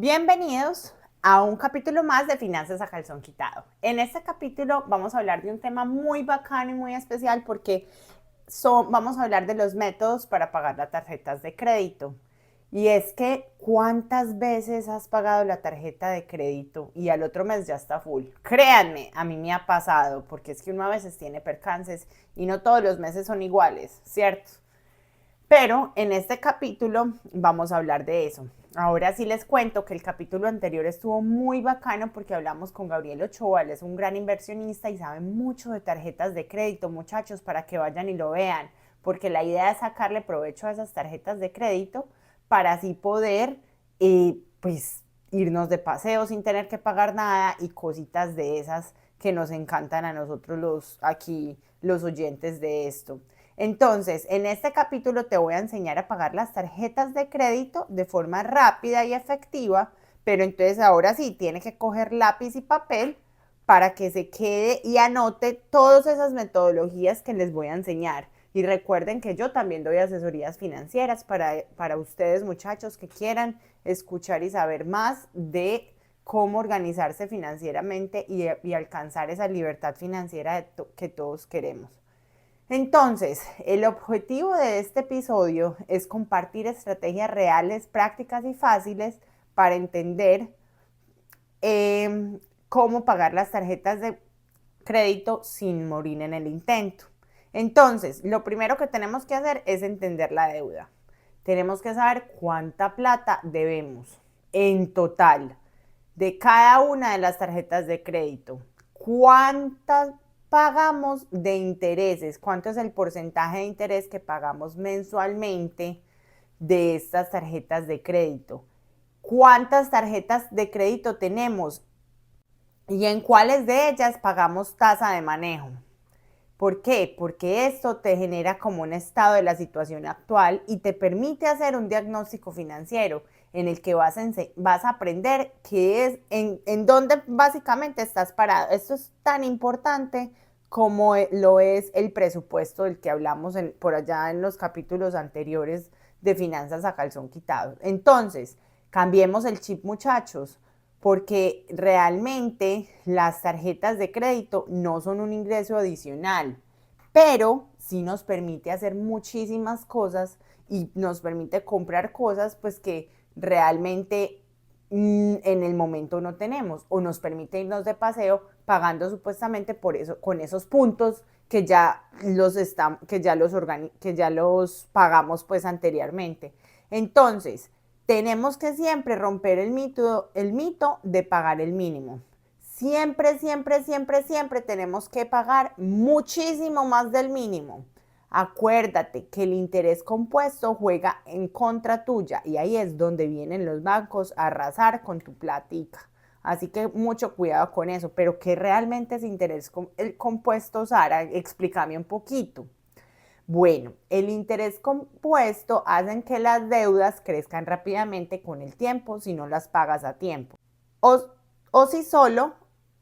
Bienvenidos a un capítulo más de Finanzas a Calzón Quitado. En este capítulo vamos a hablar de un tema muy bacano y muy especial porque vamos a hablar de los métodos para pagar las tarjetas de crédito. Y es que, ¿cuántas veces has pagado la tarjeta de crédito y al otro mes ya está full? Créanme, a mí me ha pasado, porque es que uno a veces tiene percances y no todos los meses son iguales, ¿cierto? Pero en este capítulo vamos a hablar de eso. Ahora sí les cuento que el capítulo anterior estuvo muy bacano porque hablamos con Gabriel Ochoa, él es un gran inversionista y sabe mucho de tarjetas de crédito, muchachos, para que vayan y lo vean, porque la idea es sacarle provecho a esas tarjetas de crédito para así poder, pues, irnos de paseo sin tener que pagar nada y cositas de esas que nos encantan a nosotros los oyentes de esto. Entonces, en este capítulo te voy a enseñar a pagar las tarjetas de crédito de forma rápida y efectiva, pero entonces ahora sí, tiene que coger lápiz y papel para que se quede y anote todas esas metodologías que les voy a enseñar. Y recuerden que yo también doy asesorías financieras para ustedes, muchachos, que quieran escuchar y saber más de cómo organizarse financieramente y alcanzar esa libertad financiera que todos queremos. Entonces, el objetivo de este episodio es compartir estrategias reales, prácticas y fáciles para entender cómo pagar las tarjetas de crédito sin morir en el intento. Entonces, lo primero que tenemos que hacer es entender la deuda. Tenemos que saber cuánta plata debemos en total de cada una de las tarjetas de crédito. ¿Cuántas pagamos de intereses? ¿Cuánto es el porcentaje de interés que pagamos mensualmente de estas tarjetas de crédito? ¿Cuántas tarjetas de crédito tenemos? ¿Y en cuáles de ellas pagamos tasa de manejo? ¿Por qué? Porque esto te genera como un estado de la situación actual y te permite hacer un diagnóstico financiero en el que vas a aprender qué es, en dónde básicamente estás parado. Esto es tan importante como lo es el presupuesto del que hablamos por allá en los capítulos anteriores de Finanzas a Calzón Quitado. Entonces, cambiemos el chip, muchachos, porque realmente las tarjetas de crédito no son un ingreso adicional, pero sí nos permite hacer muchísimas cosas y nos permite comprar cosas pues que realmente en el momento no tenemos, o nos permite irnos de paseo pagando supuestamente por eso, con esos puntos que ya los pagamos pues anteriormente. Entonces, tenemos que siempre romper el mito de pagar el mínimo. Siempre, siempre, siempre, siempre tenemos que pagar muchísimo más del mínimo. Acuérdate que el interés compuesto juega en contra tuya y ahí es donde vienen los bancos a arrasar con tu platica. Así que mucho cuidado con eso. Pero ¿qué realmente es interés compuesto, Sara? Explícame un poquito. Bueno, el interés compuesto hace que las deudas crezcan rápidamente con el tiempo si no las pagas a tiempo. O, o si solo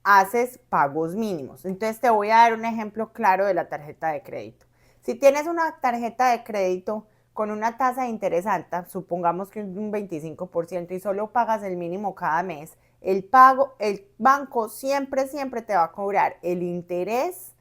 haces pagos mínimos. Entonces te voy a dar un ejemplo claro de la tarjeta de crédito. Si tienes una tarjeta de crédito con una tasa de interés alta, supongamos que un 25% y solo pagas el mínimo cada mes, el banco siempre, siempre te va a cobrar el interés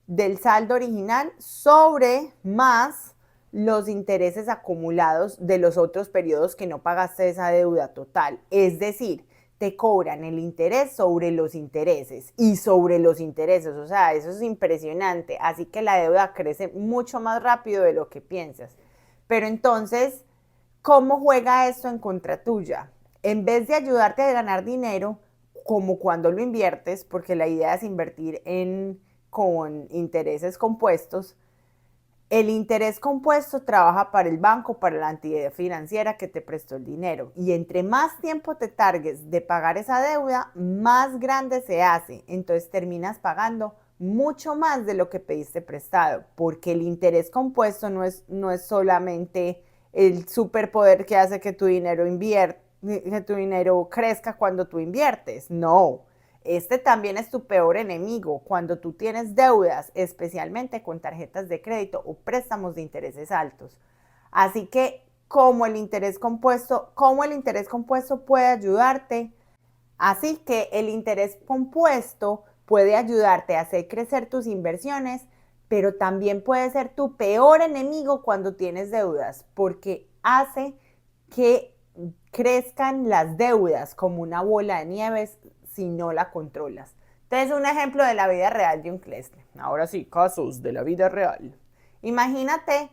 del saldo original sobre más los intereses acumulados de los otros periodos que no pagaste esa deuda total. Es decir, te cobran el interés sobre los intereses y sobre los intereses. O sea, eso es impresionante. Así que la deuda crece mucho más rápido de lo que piensas. Pero entonces, ¿cómo juega esto en contra tuya? En vez de ayudarte a ganar dinero, como cuando lo inviertes, porque la idea es invertir con intereses compuestos, el interés compuesto trabaja para el banco, para la entidad financiera que te prestó el dinero. Y entre más tiempo te targues de pagar esa deuda, más grande se hace. Entonces terminas pagando mucho más de lo que pediste prestado, porque el interés compuesto no es solamente el superpoder que hace que que tu dinero crezca cuando tú inviertes. No, este también es tu peor enemigo cuando tú tienes deudas, especialmente con tarjetas de crédito o préstamos de intereses altos. Así que cómo el interés compuesto puede ayudarte. Así que el interés compuesto puede ayudarte a hacer crecer tus inversiones, pero también puede ser tu peor enemigo cuando tienes deudas, porque hace que crezcan las deudas como una bola de nieve si no la controlas. Entonces, un ejemplo de la vida real de un cliente. Ahora sí, casos de la vida real. Imagínate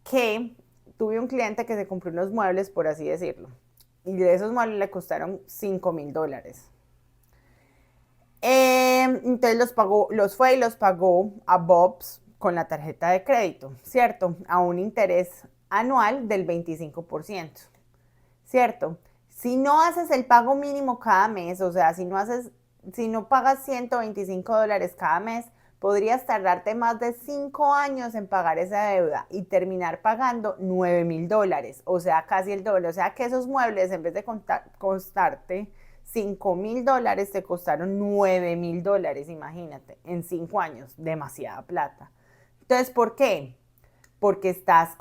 que tuve un cliente que se compró unos muebles, por así decirlo, y de esos muebles le costaron $5,000. Entonces los fue y los pagó a Bob's con la tarjeta de crédito, ¿cierto? A un interés anual del 25%, ¿cierto? Si no haces el pago mínimo cada mes, o sea, si no pagas $125 cada mes, podrías tardarte más de 5 años en pagar esa deuda y terminar pagando $9,000, o sea, casi el doble. O sea, que esos muebles, en vez de costarte $5,000, te costaron $9,000, imagínate, en 5 años, demasiada plata. Entonces, ¿por qué? Porque estás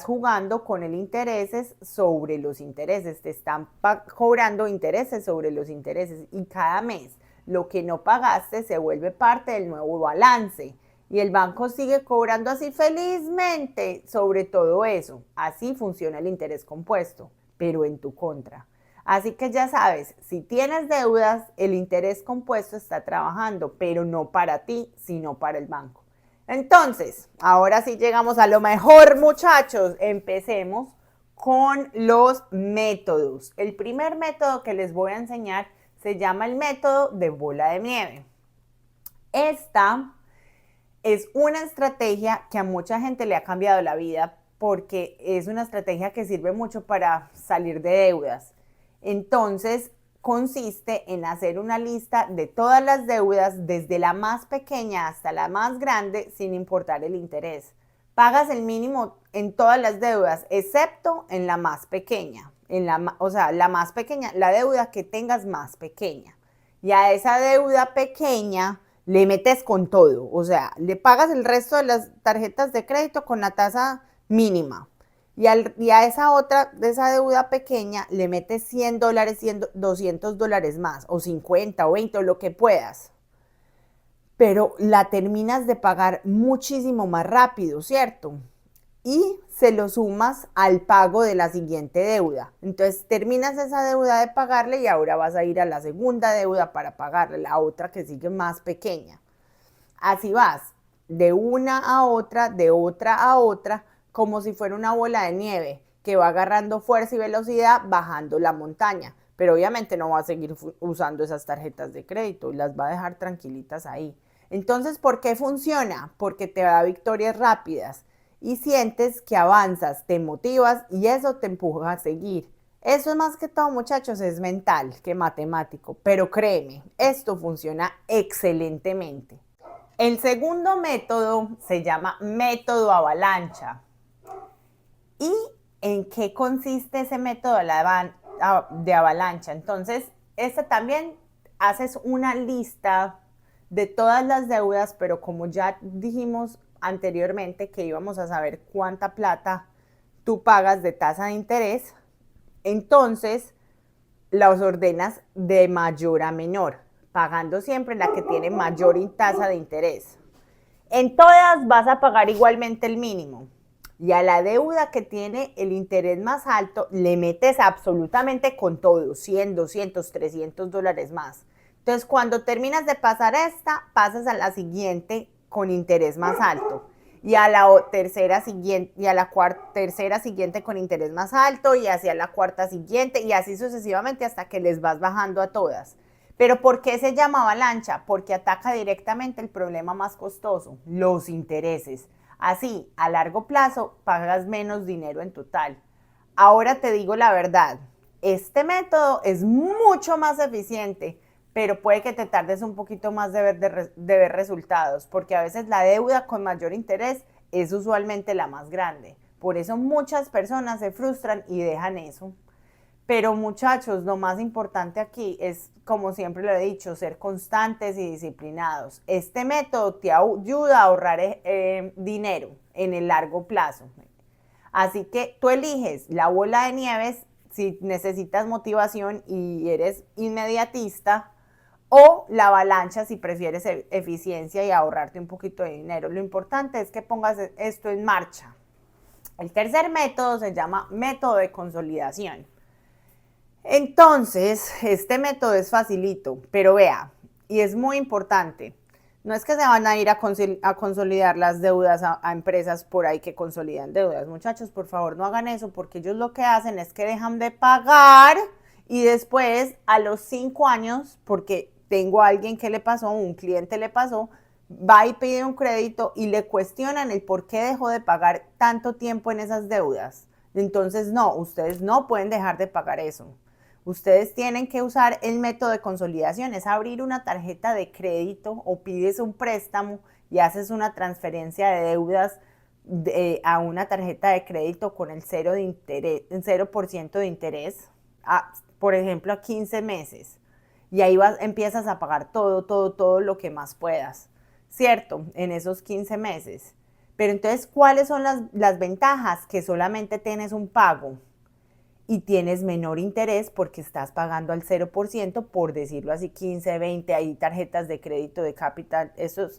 jugando con el intereses sobre los intereses, te están cobrando intereses sobre los intereses y cada mes lo que no pagaste se vuelve parte del nuevo balance y el banco sigue cobrando así felizmente sobre todo eso. Así funciona el interés compuesto, pero en tu contra. Así que ya sabes, si tienes deudas, el interés compuesto está trabajando, pero no para ti, sino para el banco. Entonces, ahora sí llegamos a lo mejor, muchachos. Empecemos con los métodos. El primer método que les voy a enseñar se llama el método de bola de nieve. Esta es una estrategia que a mucha gente le ha cambiado la vida porque es una estrategia que sirve mucho para salir de deudas. Entonces, consiste en hacer una lista de todas las deudas, desde la más pequeña hasta la más grande, sin importar el interés. Pagas el mínimo en todas las deudas, excepto en la más pequeña. O sea, la más pequeña, la deuda que tengas más pequeña. Y a esa deuda pequeña le metes con todo. O sea, le pagas el resto de las tarjetas de crédito con la tasa mínima. Y a esa otra, de esa deuda pequeña, le metes $100, $200 más, o 50 o 20, o lo que puedas. Pero la terminas de pagar muchísimo más rápido, ¿cierto? Y se lo sumas al pago de la siguiente deuda. Entonces terminas esa deuda de pagarle y ahora vas a ir a la segunda deuda para pagarle, la otra que sigue más pequeña. Así vas, de una a otra, de otra a otra, como si fuera una bola de nieve que va agarrando fuerza y velocidad bajando la montaña. Pero obviamente no va a seguir usando esas tarjetas de crédito y las va a dejar tranquilitas ahí. Entonces, ¿por qué funciona? Porque te da victorias rápidas y sientes que avanzas, te motivas y eso te empuja a seguir. Eso es más que todo, muchachos, es mental que matemático, pero créeme, esto funciona excelentemente. El segundo método se llama método avalancha. ¿Y en qué consiste ese método de avalancha? Entonces, también haces una lista de todas las deudas, pero como ya dijimos anteriormente que íbamos a saber cuánta plata tú pagas de tasa de interés, entonces las ordenas de mayor a menor, pagando siempre la que tiene mayor tasa de interés. En todas vas a pagar igualmente el mínimo. Y a la deuda que tiene el interés más alto le metes absolutamente con todo, 100, 200, $300 más. Entonces, cuando terminas de pasar esta, pasas a la siguiente con interés más alto. Y a la tercera siguiente, y a la tercera siguiente con interés más alto, y hacia la cuarta siguiente, y así sucesivamente hasta que les vas bajando a todas. ¿Pero por qué se llama avalancha? Porque ataca directamente el problema más costoso, los intereses. Así, a largo plazo, pagas menos dinero en total. Ahora te digo la verdad, este método es mucho más eficiente, pero puede que te tardes un poquito más de ver resultados, porque a veces la deuda con mayor interés es usualmente la más grande. Por eso muchas personas se frustran y dejan eso. Pero muchachos, lo más importante aquí es, como siempre lo he dicho, ser constantes y disciplinados. Este método te ayuda a ahorrar dinero en el largo plazo. Así que tú eliges la bola de nieves si necesitas motivación y eres inmediatista, o la avalancha si prefieres eficiencia y ahorrarte un poquito de dinero. Lo importante es que pongas esto en marcha. El tercer método se llama método de consolidación. Entonces, este método es facilito, pero vea, y es muy importante, no es que se van a ir a consolidar las deudas a empresas por ahí que consolidan deudas. Muchachos, por favor, no hagan eso, porque ellos lo que hacen es que dejan de pagar y después a los 5 años, porque tengo a alguien que le pasó, un cliente le pasó, va y pide un crédito y le cuestionan el por qué dejó de pagar tanto tiempo en esas deudas. Entonces, no, ustedes no pueden dejar de pagar eso. Ustedes tienen que usar el método de consolidación, es abrir una tarjeta de crédito o pides un préstamo y haces una transferencia de deudas a una tarjeta de crédito con el 0% de interés, por ejemplo, a 15 meses. Y ahí empiezas a pagar todo lo que más puedas, ¿cierto? En esos 15 meses. Pero entonces, ¿cuáles son las ventajas? Que solamente tienes un pago y tienes menor interés porque estás pagando al 0%, por decirlo así, 15, 20, hay tarjetas de crédito de capital, esto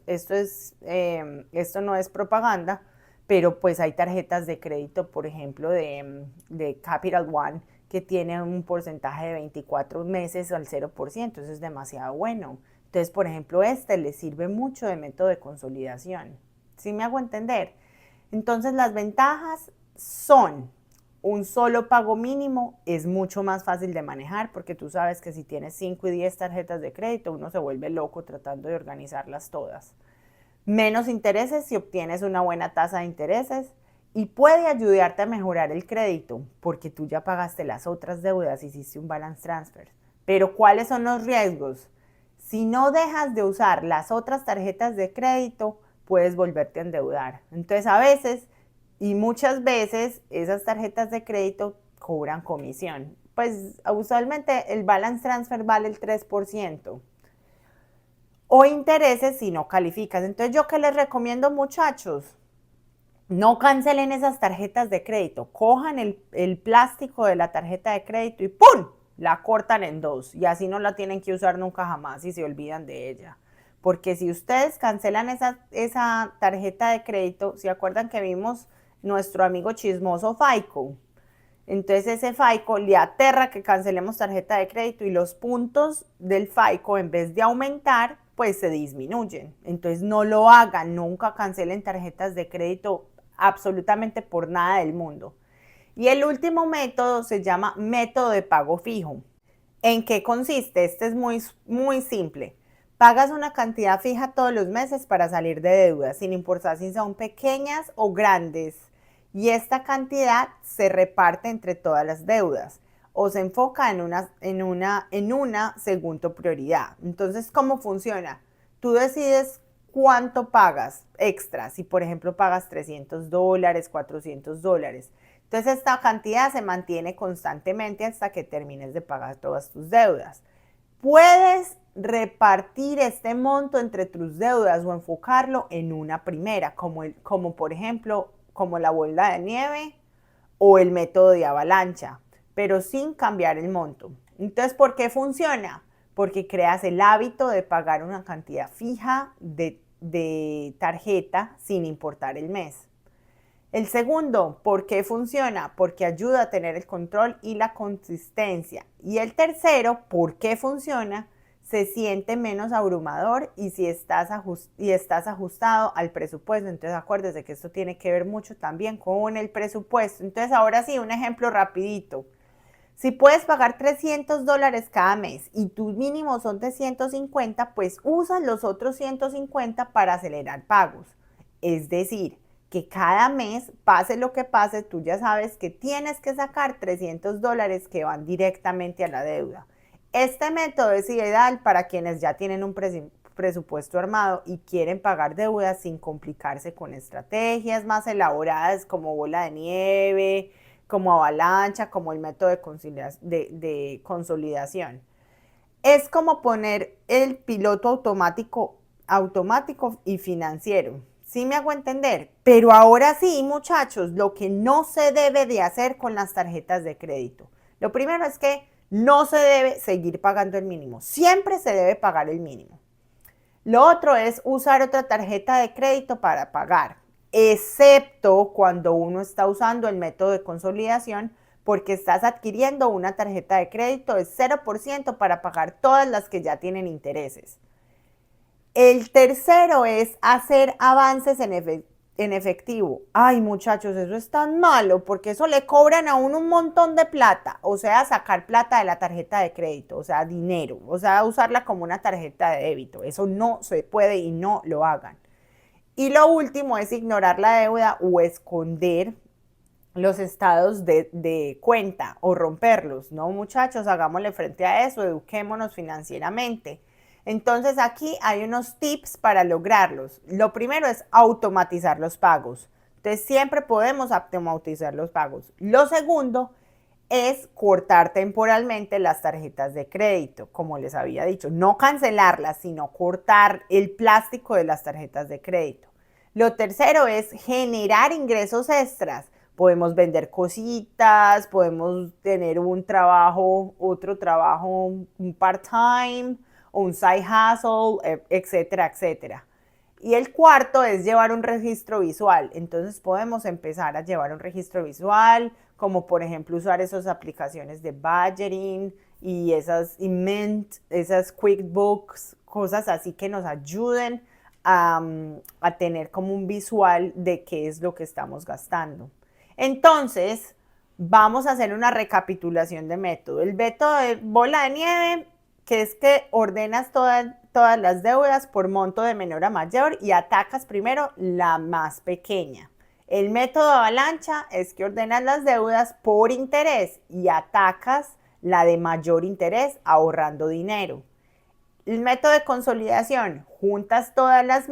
no es propaganda, pero pues hay tarjetas de crédito, por ejemplo, de Capital One, que tiene un porcentaje de 24 meses al 0%, eso es demasiado bueno. Entonces, por ejemplo, le sirve mucho de método de consolidación. ¿Sí me hago entender? Entonces, las ventajas son: un solo pago mínimo es mucho más fácil de manejar, porque tú sabes que si tienes 5 y 10 tarjetas de crédito, uno se vuelve loco tratando de organizarlas todas. Menos intereses si obtienes una buena tasa de intereses, y puede ayudarte a mejorar el crédito porque tú ya pagaste las otras deudas, hiciste un balance transfer. Pero ¿cuáles son los riesgos? Si no dejas de usar las otras tarjetas de crédito, puedes volverte a endeudar. Entonces, a veces y muchas veces esas tarjetas de crédito cobran comisión. Pues usualmente el balance transfer vale el 3%. O intereses si no calificas. Entonces, ¿yo qué les recomiendo, muchachos? No cancelen esas tarjetas de crédito. Cojan el plástico de la tarjeta de crédito y ¡pum!, la cortan en dos. Y así no la tienen que usar nunca jamás y se olvidan de ella. Porque si ustedes cancelan esa tarjeta de crédito, ¿se acuerdan que vimos nuestro amigo chismoso FICO? Entonces ese FICO le aterra que cancelemos tarjeta de crédito y los puntos del FICO, en vez de aumentar, pues se disminuyen. Entonces no lo hagan, nunca cancelen tarjetas de crédito absolutamente por nada del mundo. Y el último método se llama método de pago fijo. ¿En qué consiste? Este es muy simple. Pagas una cantidad fija todos los meses para salir de deudas, sin importar si son pequeñas o grandes. Y esta cantidad se reparte entre todas las deudas o se enfoca en una según tu prioridad. Entonces, ¿cómo funciona? Tú decides cuánto pagas extra. Si, por ejemplo, pagas $300, $400. Entonces, esta cantidad se mantiene constantemente hasta que termines de pagar todas tus deudas. Puedes repartir este monto entre tus deudas o enfocarlo en una primera, como por ejemplo, como la bola de nieve o el método de avalancha, pero sin cambiar el monto. Entonces, ¿por qué funciona? Porque creas el hábito de pagar una cantidad fija de tarjeta sin importar el mes. El segundo, ¿por qué funciona? Porque ayuda a tener el control y la consistencia. Y el tercero, ¿por qué funciona? Se siente menos abrumador y si estás ajustado al presupuesto. Entonces acuérdese que esto tiene que ver mucho también con el presupuesto. Entonces ahora sí, un ejemplo rapidito. Si puedes pagar $300 cada mes y tus mínimos son de 150, pues usas los otros 150 para acelerar pagos. Es decir, que cada mes, pase lo que pase, tú ya sabes que tienes que sacar $300 que van directamente a la deuda. Este método es ideal para quienes ya tienen un presupuesto armado y quieren pagar deudas sin complicarse con estrategias más elaboradas como bola de nieve, como avalancha, como el método de consolidación. Es como poner el piloto automático y financiero. ¿Sí me hago entender? Pero ahora sí, muchachos, lo que no se debe de hacer con las tarjetas de crédito. Lo primero es que no se debe seguir pagando el mínimo. Siempre se debe pagar el mínimo. Lo otro es usar otra tarjeta de crédito para pagar, excepto cuando uno está usando el método de consolidación, porque estás adquiriendo una tarjeta de crédito de 0% para pagar todas las que ya tienen intereses. El tercero es hacer avances en efectivo. Ay, muchachos, eso es tan malo porque eso le cobran a uno un montón de plata. O sea, sacar plata de la tarjeta de crédito, o sea, dinero, o sea, usarla como una tarjeta de débito. Eso no se puede y no lo hagan. Y lo último es ignorar la deuda o esconder los estados de cuenta o romperlos. No, muchachos, hagámosle frente a eso, eduquémonos financieramente. Entonces aquí hay unos tips para lograrlos. Lo primero es automatizar los pagos. Entonces siempre podemos automatizar los pagos. Lo segundo es cortar temporalmente las tarjetas de crédito, como les había dicho. No cancelarlas, sino cortar el plástico de las tarjetas de crédito. Lo tercero es generar ingresos extras. Podemos vender cositas, podemos tener un trabajo, otro trabajo, un part-time, un side hustle, etcétera, etcétera. Y el cuarto es llevar un registro visual. Entonces podemos empezar a llevar un registro visual, como por ejemplo usar esas aplicaciones de budgeting y esas Mint, esas QuickBooks, cosas así que nos ayuden a tener como un visual de qué es lo que estamos gastando. Entonces, vamos a hacer una recapitulación de método. El método de bola de nieve, que es que ordenas todas las deudas por monto de menor a mayor y atacas primero la más pequeña. El método avalancha es que ordenas las deudas por interés y atacas la de mayor interés ahorrando dinero. El método de consolidación, juntas todas las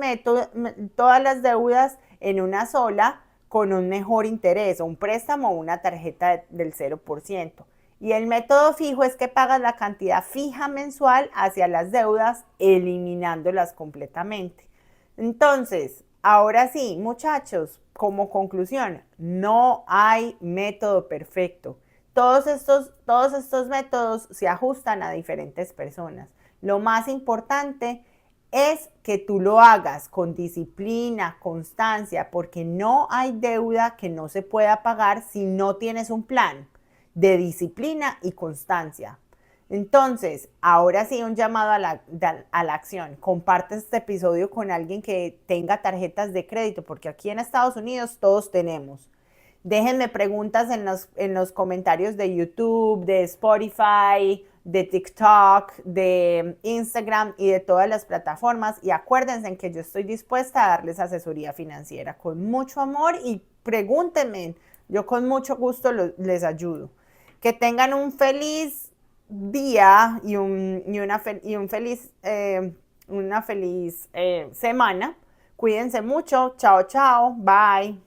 deudas en una sola con un mejor interés o un préstamo o una tarjeta del 0%. Y el método fijo es que pagas la cantidad fija mensual hacia las deudas, eliminándolas completamente. Entonces, ahora sí, muchachos, como conclusión, no hay método perfecto. Todos estos métodos se ajustan a diferentes personas. Lo más importante es que tú lo hagas con disciplina, constancia, porque no hay deuda que no se pueda pagar si no tienes un plan de disciplina y constancia. Entonces, ahora sí, un llamado a la acción. Comparte este episodio con alguien que tenga tarjetas de crédito, porque aquí en Estados Unidos todos tenemos. Déjenme preguntas en los comentarios de YouTube, de Spotify, de TikTok, de Instagram y de todas las plataformas. Y acuérdense que yo estoy dispuesta a darles asesoría financiera con mucho amor y pregúntenme. Yo con mucho gusto les ayudo. Que tengan un feliz día y una feliz semana. Cuídense mucho. Chao, chao. Bye.